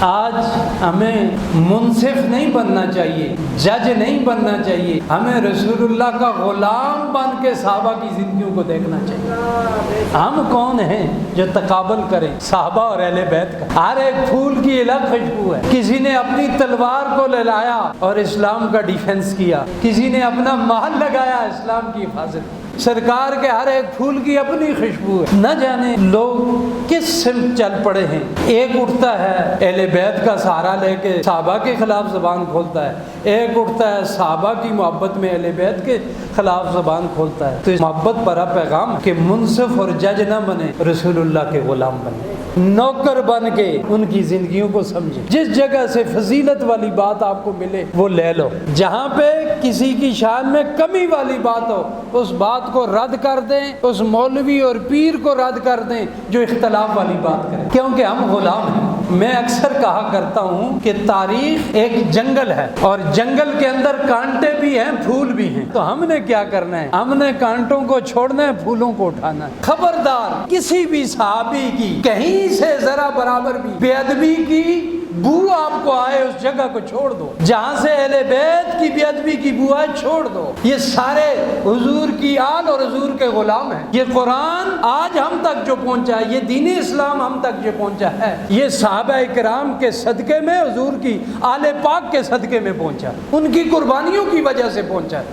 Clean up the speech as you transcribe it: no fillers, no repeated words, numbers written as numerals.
آج ہمیں منصف نہیں بننا چاہیے، جج نہیں بننا چاہیے، ہمیں رسول اللہ کا غلام بن کے صحابہ کی زندگیوں کو دیکھنا چاہیے۔ ہم کون ہیں جو تقابل کریں صحابہ اور اہل بیت کا؟ ہر ایک پھول کی الگ خوشبو ہے۔ کسی نے اپنی تلوار کو لہلایا اور اسلام کا ڈیفنس کیا، کسی نے اپنا مال لگایا اسلام کی حفاظت۔ سرکار کے ہر ایک پھول کی اپنی خوشبو ہے۔ نہ جانے لوگ کس سمت چل پڑے ہیں۔ ایک اٹھتا ہے اہل بیت کا سہارا لے کے صحابہ کے خلاف زبان کھولتا ہے، ایک اٹھتا ہے صحابہ کی محبت میں اہل بیت کے خلاف زبان کھولتا ہے۔ تو اس محبت بھرا پیغام کہ منصف اور جج نہ بنے، رسول اللہ کے غلام بنے، نوکر بن کے ان کی زندگیوں کو سمجھے۔ جس جگہ سے فضیلت والی بات آپ کو ملے وہ لے لو، جہاں پہ کسی کی شان میں کمی والی بات ہو اس بات کو رد کر دیں، اس مولوی اور پیر کو رد کر دیں جو اختلاف والی بات کرے، کیونکہ ہم غلام ہیں۔ میں اکثر کہا کرتا ہوں کہ تاریخ ایک جنگل ہے اور جنگل کے اندر کانٹے بھی ہیں، پھول بھی ہیں۔ تو ہم نے کیا کرنا ہے؟ ہم نے کانٹوں کو چھوڑنا ہے، پھولوں کو اٹھانا ہے۔ خبردار کسی بھی صحابی کی کہیں سے ذرا برابر بھی بے ادبی کی بو آپ کو آئے اس جگہ کو چھوڑ دو، جہاں سے اہل بیت کی بے ادبی کی بو آئے چھوڑ دو۔ یہ سارے حضور کی آل اور حضور کے غلام ہیں۔ یہ قرآن آج ہم تک جو پہنچا ہے، یہ دین اسلام ہم تک جو پہنچا ہے، یہ صحابہ کرام کے صدقے میں، حضور کی آل پاک کے صدقے میں پہنچا، ان کی قربانیوں کی وجہ سے پہنچا ہے۔